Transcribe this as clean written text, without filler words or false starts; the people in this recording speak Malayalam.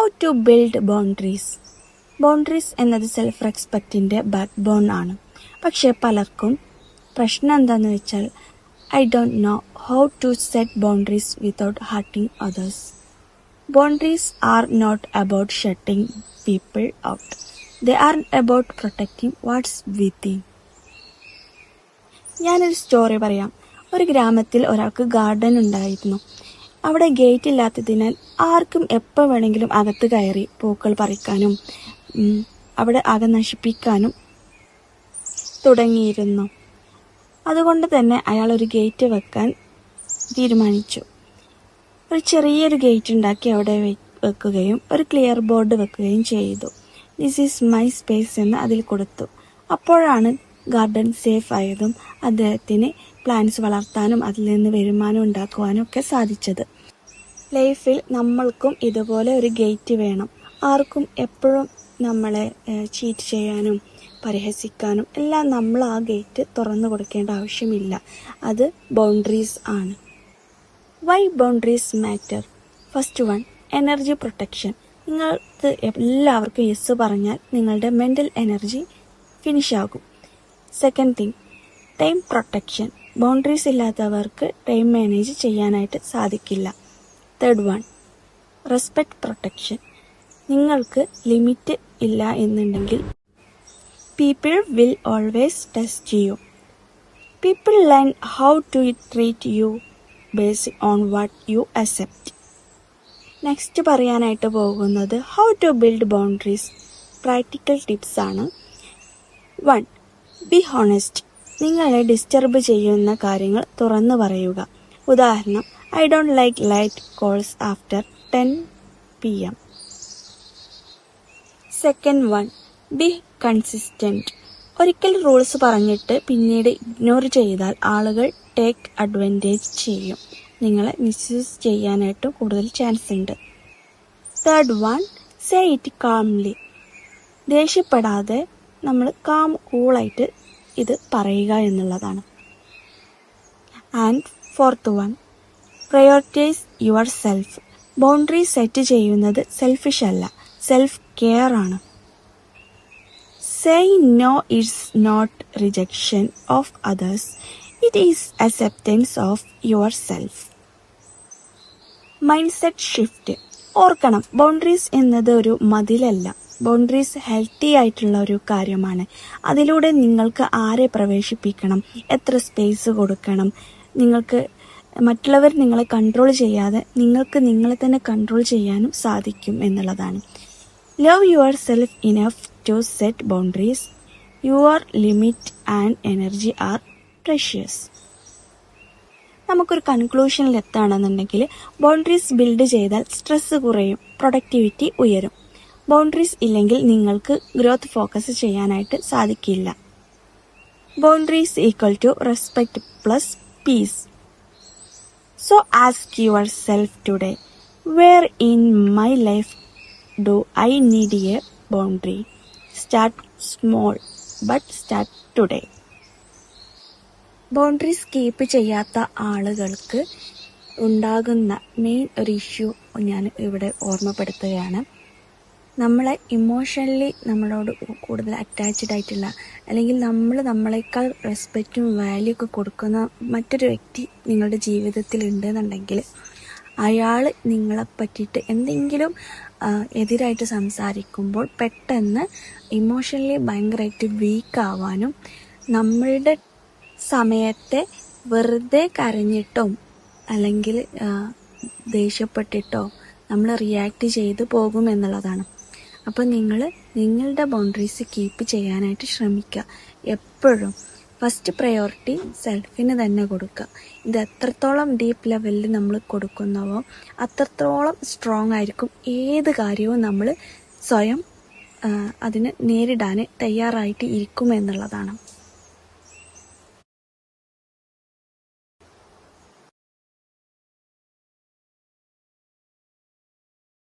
How to build boundaries. Boundaries എന്നത് സെൽഫ് റെസ്പെക്റ്റിൻ്റെ ബാക്ക് ബോൺ ആണ്. പക്ഷേ പലർക്കും പ്രശ്നം എന്താണെന്ന് വെച്ചാൽ I don't know how to set boundaries without hurting others. Boundaries are not about shutting people out. They are about protecting what's within. ഞാനൊരു സ്റ്റോറി പറയാം. ഒരു ഗ്രാമത്തിൽ ഒരാൾക്ക് ഗാർഡൻ ഉണ്ടായിരുന്നു. അവിടെ ഗേറ്റ് ഇല്ലാത്തതിനാൽ ആർക്കും എപ്പോൾ വേണമെങ്കിലും അകത്ത് കയറി പൂക്കൾ പറിക്കാനും അവിടെ അകം നശിപ്പിക്കാനും തുടങ്ങിയിരുന്നു. അതുകൊണ്ട് തന്നെ അയാൾ ഒരു ഗേറ്റ് വെക്കാൻ തീരുമാനിച്ചു. ഒരു ചെറിയൊരു ഗേറ്റ് ഉണ്ടാക്കി അവിടെ വെക്കുകയും ഒരു ക്ലിയർ ബോർഡ് വെക്കുകയും ചെയ്തു. ദിസ് ഈസ് മൈ സ്പേസ് എന്ന് അതിൽ കൊടുത്തു. അപ്പോഴാണ് ഗാർഡൻ സേഫ് ആയതും അദ്ദേഹത്തിന് പ്ലാന്റ്സ് വളർത്താനും അതിൽ നിന്ന് വരുമാനം ഉണ്ടാക്കുവാനും ഒക്കെ സാധിച്ചത്. ലൈഫിൽ നമ്മൾക്കും ഇതുപോലെ ഒരു ഗേറ്റ് വേണം. ആർക്കും എപ്പോഴും നമ്മളെ ചീറ്റ് ചെയ്യാനും പരിഹസിക്കാനും എല്ലാം നമ്മൾ ആ ഗേറ്റ് തുറന്നു കൊടുക്കേണ്ട ആവശ്യമില്ല. അത് ബൗണ്ടറീസ് ആണ്. Why boundaries matter? First one, energy protection. നിങ്ങൾക്ക് എല്ലാവർക്കും യെസ് പറഞ്ഞാൽ നിങ്ങളുടെ മെൻ്റൽ എനർജി ഫിനിഷ് ആകും. Second thing, time protection. Boundaries ഇല്ലാത്തവർക്ക് ടൈം മാനേജ് ചെയ്യാനായിട്ട് സാധിക്കില്ല. Third one, respect protection. നിങ്ങൾക്ക് ലിമിറ്റ് ഇല്ല എന്നുണ്ടെങ്കിൽ people will always test you. People learn how to treat you based on what you accept. Next പറയാനായിട്ട് പോകുന്നത് how to build boundaries. Practical tips ആണ്. 1. Be honest. നിങ്ങളെ ഡിസ്റ്റർബ് ചെയ്യുന്ന കാര്യങ്ങൾ തുറന്നു പറയുക. ഉദാഹരണം, I don't like light calls after 10 PM. Second one, B consistent. ഒരിക്കൽ റൂൾസ് പറഞ്ഞിട്ട് പിന്നീട് ഇഗ്നോർ ചെയ്താൽ ആളുകൾ ടേക്ക് അഡ്വാൻറ്റേജ് ചെയ്യും. നിങ്ങളെ മിസ്യൂസ് ചെയ്യാനായിട്ട് കൂടുതൽ ചാൻസ് ഉണ്ട്. Third one, say it calmly. ദേഷ്യപ്പെടാതെ നമ്മൾ കൂളായിട്ട് ഇത് പറയുക എന്നുള്ളതാണ്. And fourth one, prioritise yourself. Boundary set ചെയ്യുന്നത് സെൽഫിഷ് അല്ല, സെൽഫ് കെയർ ആണ്. Saying no is not rejection of others. It is acceptance of yourself. Mindset shift. ഓർക്കണം, ബൗണ്ടറീസ് എന്നത് ഒരു മതിലല്ല. ബൗണ്ടറീസ് ഹെൽത്തി ആയിട്ടുള്ള ഒരു കാര്യമാണ്. അതിലൂടെ നിങ്ങൾക്ക് ആരെ പ്രവേശിപ്പിക്കണം, എത്ര സ്പേസ് കൊടുക്കണം, നിങ്ങൾക്ക് മറ്റുള്ളവർ നിങ്ങളെ കൺട്രോൾ ചെയ്യാതെ നിങ്ങൾക്ക് നിങ്ങളെ തന്നെ കൺട്രോൾ ചെയ്യാനും സാധിക്കും എന്നുള്ളതാണ്. Love your self enough to set boundaries. Your limit and energy are precious. നമുക്കൊരു കൺക്ലൂഷനിൽ എത്തുകയാണെന്നുണ്ടെങ്കിൽ ബൗണ്ടറീസ് ബിൽഡ് ചെയ്താൽ സ്ട്രെസ് കുറയും, പ്രൊഡക്ടിവിറ്റി ഉയരും. ബൗണ്ടറീസ് ഇല്ലെങ്കിൽ നിങ്ങൾക്ക് ഗ്രോത്ത് ഫോക്കസ് ചെയ്യാനായിട്ട് സാധിക്കില്ല. Boundaries equal to respect plus peace. So ask yourself today, where in my life do I need a boundary? Start small, but start today. Boundaries keep ചെയ്യാത്ത ആളുകൾക്ക് ഉണ്ടാകുന്ന മെയിൻ ഒരു ഇഷ്യൂ ഞാൻ ഇവിടെ ഓർമ്മപ്പെടുത്തുകയാണ്. നമ്മളെ ഇമോഷണലി നമ്മളോട് കൂടുതൽ അറ്റാച്ച്ഡ് ആയിട്ടുള്ള, അല്ലെങ്കിൽ നമ്മളെക്കാൾ റെസ്പെക്റ്റും വാല്യൂ ഒക്കെ കൊടുക്കുന്ന മറ്റൊരു വ്യക്തി നിങ്ങളുടെ ജീവിതത്തിൽ ഉണ്ടെന്നുണ്ടെങ്കിൽ അയാൾ നിങ്ങളെ പറ്റിയിട്ട് എന്തെങ്കിലും എതിരായിട്ട് സംസാരിക്കുമ്പോൾ പെട്ടെന്ന് ഇമോഷണലി ഭയങ്കരമായിട്ട് വീക്കാവാനും നമ്മളുടെ സമയത്തെ വെറുതെ കരഞ്ഞിട്ടോ അല്ലെങ്കിൽ ദേഷ്യപ്പെട്ടിട്ടോ നമ്മൾ റിയാക്ട് ചെയ്ത് പോകും എന്നുള്ളതാണ്. അപ്പോൾ നിങ്ങളുടെ ബൗണ്ടറീസ് കീപ്പ് ചെയ്യാനായിട്ട് ശ്രമിക്കുക. എപ്പോഴും ഫസ്റ്റ് പ്രയോറിറ്റി സെൽഫിന് തന്നെ കൊടുക്കുക. ഇത് എത്രത്തോളം ഡീപ്പ് ലെവലിൽ നമ്മൾ കൊടുക്കുന്നവോ അത്രത്തോളം സ്ട്രോങ് ആയിരിക്കും ഏത് കാര്യവും നമ്മൾ സ്വയം അതിന് നേരിടാൻ തയ്യാറായിട്ട് ഇരിക്കും എന്നുള്ളതാണ്.